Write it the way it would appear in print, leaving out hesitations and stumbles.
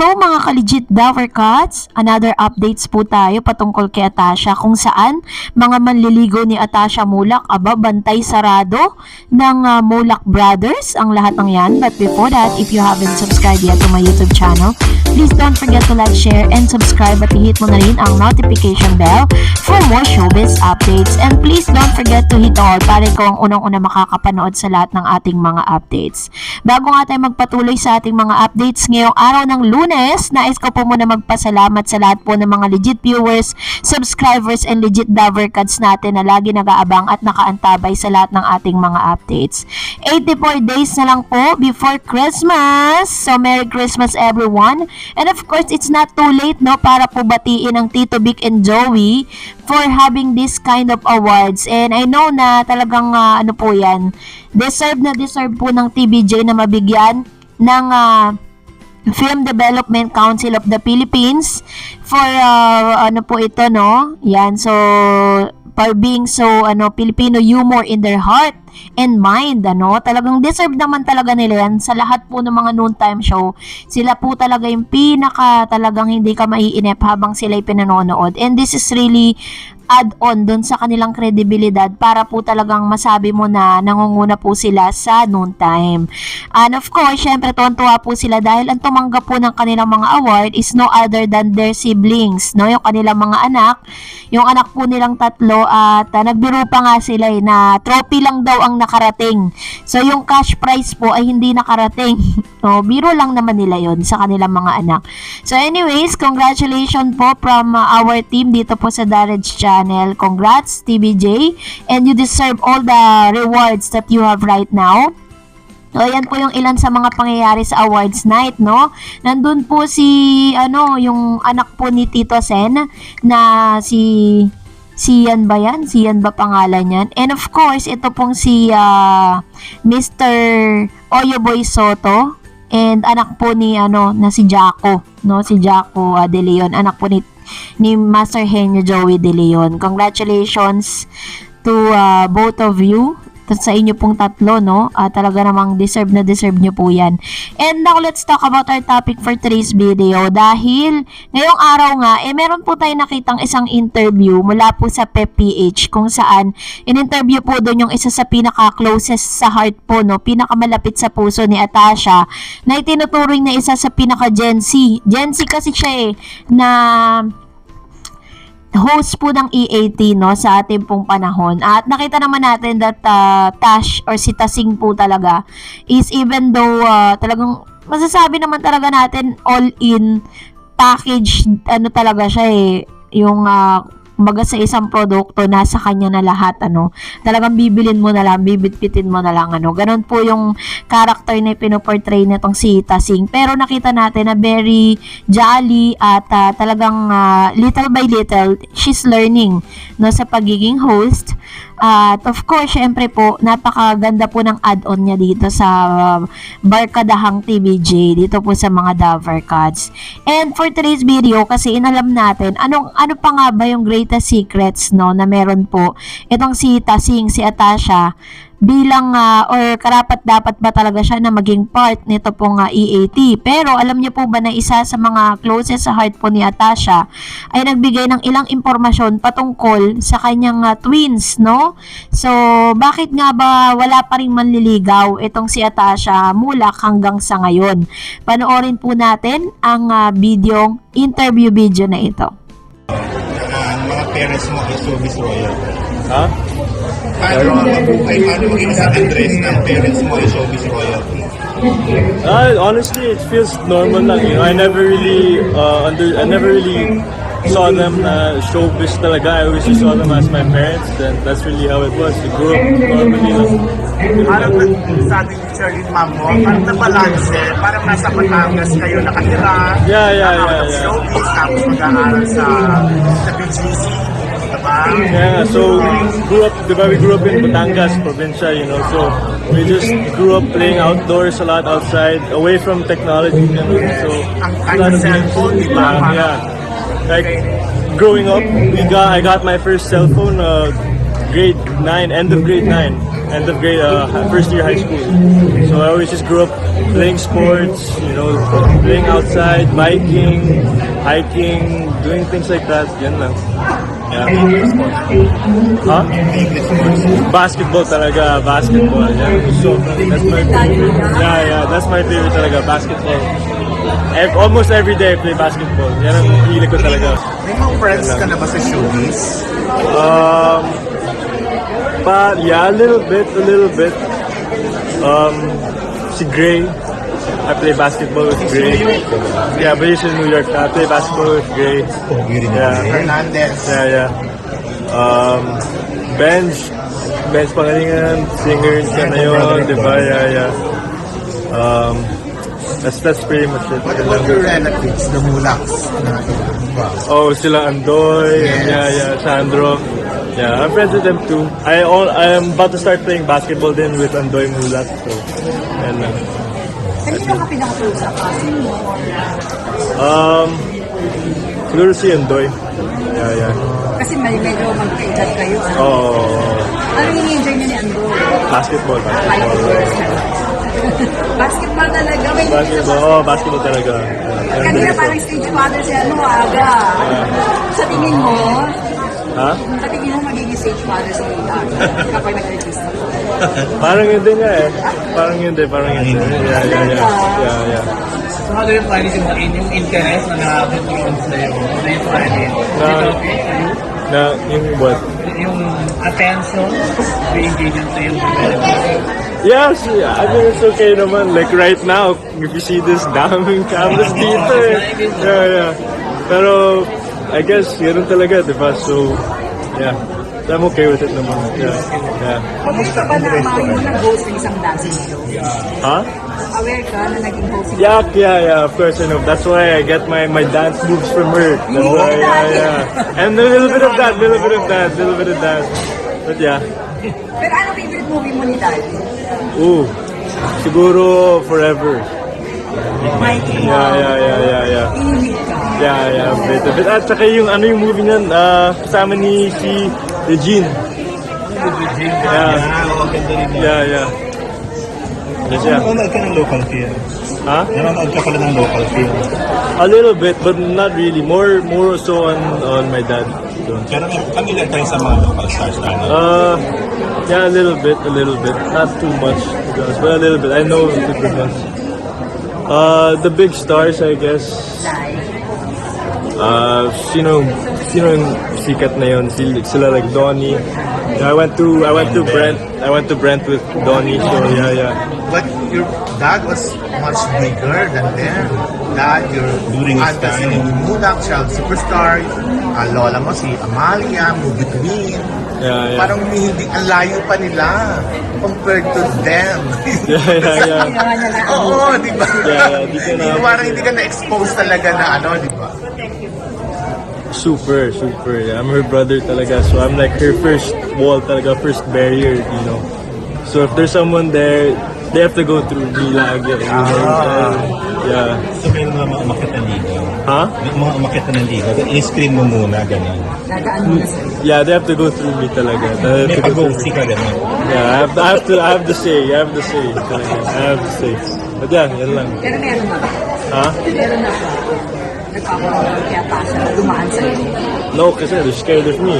Hello mga ka-legit Davercats! Another updates po tayo patungkol kay Atasha kung saan mga manliligaw ni Atasha Mulak bantay sarado ng Mulak Brothers ang lahat ng yan. But before that, if you haven't subscribed yet to my YouTube channel, please don't forget to like, share, and subscribe at i-hit mo na rin ang notification bell for more showbiz updates. And please don't forget to hit all para ikaw ang unang-una makakapanood sa lahat ng ating mga updates. Bago nga tayo magpatuloy sa ating mga updates ngayong araw ng Lunes, nais ko po muna magpasalamat sa lahat po ng mga legit viewers, subscribers, and legit Davercats natin na lagi nag-aabang at nakaantabay sa lahat ng ating mga updates. 84 days na lang po before Christmas. So, Merry Christmas everyone. And of course, it's not too late no para po batiin ang Tito Vic and Joey for having this kind of awards. And I know na talagang ano po yan, deserve po ng TVJ na mabigyan ng Film Development Council of the Philippines for ano po ito no. Yan, so for being so Filipino humor in their heart and mind, talagang deserve naman talaga nila yan sa lahat po ng mga noontime show. Sila po talaga yung pinaka talagang hindi ka maiinip habang sila'y pinanonood, and this is really add-on dun sa kanilang kredibilidad para po talagang masabi mo na nangunguna po sila sa noontime. And of course, syempre tuwan-tuwa po sila dahil ang tumanggap po ng kanilang mga award is no other than their siblings, no? Yung kanilang mga anak, yung anak po nilang tatlo, at nagbiro pa nga sila na trophy lang daw ang nakarating. So yung cash prize po ay hindi nakarating. No, biro lang naman nila yon sa kanilang mga anak. So anyways, congratulations po from our team dito po sa Darage Channel. Congrats TVJ, and you deserve all the rewards that you have right now. So, ayan po yung ilan sa mga pangyayari sa awards night, no? Nandun po si, yung anak po ni Tito Sen, na si Sian ba yan? Sian ba pangalan yan? And of course, ito pong si Mr. Oyoboy Soto, and anak po ni, na si Jaco, no? Si Jaco De Leon, anak po ni Master Henyo Joey De Leon. Congratulations to both of you, sa inyo pong tatlo, no? Talaga namang deserve nyo po yan. And now, let's talk about our topic for today's video. Dahil, ngayong araw nga, meron po tayo nakitang isang interview mula po sa PepPH, kung saan, in-interview po doon yung isa sa pinaka-closest sa heart po, no? Pinakamalapit sa puso ni Atasha, na itinuturing na isa sa pinaka-Gen Z. Gen Z kasi siya na host po ng EAT, no, sa ating pong panahon. At nakita naman natin that Tash or si Tasing po talaga is, even though talagang masasabi naman talaga natin all in package, talaga siya yung kumbaga sa isang produkto, nasa kanya na lahat, talagang bibilin mo na lang, bibitbitin mo na lang, ganon po yung character na pinoportray nitong si Tasing. Pero nakita natin na very jolly at talagang little by little, she's learning, no, sa pagiging host. At of course, syempre po, napakaganda po ng add-on niya dito sa Barkadahang TVJ, dito po sa mga Davercats. And for today's video, kasi inalam natin, ano pa nga ba yung greatest secrets, no, na meron po itong si Tasing, si Atasha, bilang or karapat dapat ba talaga siya na maging part nito pong EAT. Pero alam niyo po ba na isa sa mga closest sa heart po ni Atasha ay nagbigay ng ilang impormasyon patungkol sa kanyang twins, no? So, bakit nga ba wala pa ring manliligaw itong si Atasha Mulak hanggang sa ngayon? Panoorin po natin ang interview video na ito. Mga parents mo is showbiz royal. Ha? Paano maging sa address ng parents mo is showbiz royalty? Honestly, it feels normal lang. I never really saw them showbiz talaga. I always just saw them as my parents, and that's really how it was. We grew up normally lang. Parang sa ating Charlie Ma'am mo, parang na-balance parang nasa Batangas kayo nakatira. Yeah. Showbiz, tapos mag-aaral sa BGC. Yeah, so we grew up in Batangas, probinsya, so we just grew up playing outdoors a lot, outside, away from technology, so a lot of games. Like growing up, I got my first cell phone, grade 9, end of grade 9. end of grade, first year high school. So I always just grew up playing sports, you know, playing outside, biking, hiking, doing things like that. Yan lang. Yeah. Huh? Basketball talaga, basketball. Yeah. So that's my favorite. Yeah, that's my favorite talaga, basketball. Almost every day I play basketball. Yan ang hilig ko talaga. May mga friends ka na ba sa showbiz? But yeah, a little bit. Si Gray. I play basketball with Gray. Yeah, but he's in New York. I play basketball with Gray. Yeah. Hernandez. Yeah. Benj Pangalingan, singer ka na yun, di ba? Yeah. That's pretty much it. What about your relatives, the Mulaks? Oh, sila Andoy, Yes. yeah, Sandro. Yeah, I'm friends with them too. I am about to start playing basketball then with Andoy Mulak. So, and Kanina ka pinakatulog kasi mo. siguro si Andoy. Yeah. Kasi medyo magka-edad kayo. Oh, Ano ini-enjoy niya ni Ando? basketball. Basketball talaga. May Basketball talaga. Kanina parang stage father si ano, aga. Sa tingin mo, Ha? sa tingin mo magiging stage father si Aga kapag nag-register. Parang yun din nga eh. Parang yun din. Yeah. So how do you find it yung interest na nakakatulong sa'yo? Ano yung find it? Yung what? Yung attention, being engaged sa yung Yes, I mean it's okay naman. Like right now, if you see this daming cameras dito eh. Yeah. Pero I guess yun talaga, di ba? So, yeah. I'm okay with it naman. Yeah. Kamusta ba na yung nag-host ng isang dancing show? Huh? Aware ka na naging host ng Yeah, of course I know. That's why I get my dance moves from her. That's why, yeah. And a little bit of that. But yeah. Pero ano favorite movie mo ni Daddy? Ooh, siguro Forever. Mikey. Yeah. Inig ka. Yeah, bit. At saka yung movie niyan, kasama ni si Regine. Yeah. Yes, yeah. Nanonood ka ng local film. Huh? Nanonood ka pala ng local film. A little bit, but not really. More so on my dad. Pero may familiar tayo sa mga local stars na ano. Yeah, a little bit. Not too much, to be honest, but a little bit. I know the difference. The big stars, I guess. Sino yung sikat na yun? Sila like Donnie. I went to Brent with Donnie, so yeah. But your dad was much bigger than them. Dad, your During his aunt si time. Mulak, child superstar. Lola mo si Amalia, Movie Queen. Yeah. Parang hindi, ang layo pa nila compared to them. Yeah. Oo, di ba? Yeah, di ka na- Parang hindi ka na-expose talaga na di ba? Super. Yeah. I'm her brother talaga, so I'm like her first wall talaga, first barrier, you know. So if there's someone there, they have to go through me lagi. You know? Yeah. So meron mga umakit ng ligaw. Huh? May mga umakit na ng ligaw. I-screen mo muna, gano'n. Dadaan mo na sa'yo. Yeah, they have to go through me talaga. They have May to go through pag-uusik ka, gano'n. Yeah, I have to say. But yeah, yan lang. Pero meron na ba? Ha? Meron na ba? Nagkakaroon kaya Tasha na dumaan sa'yo. No, kasi they're scared of me.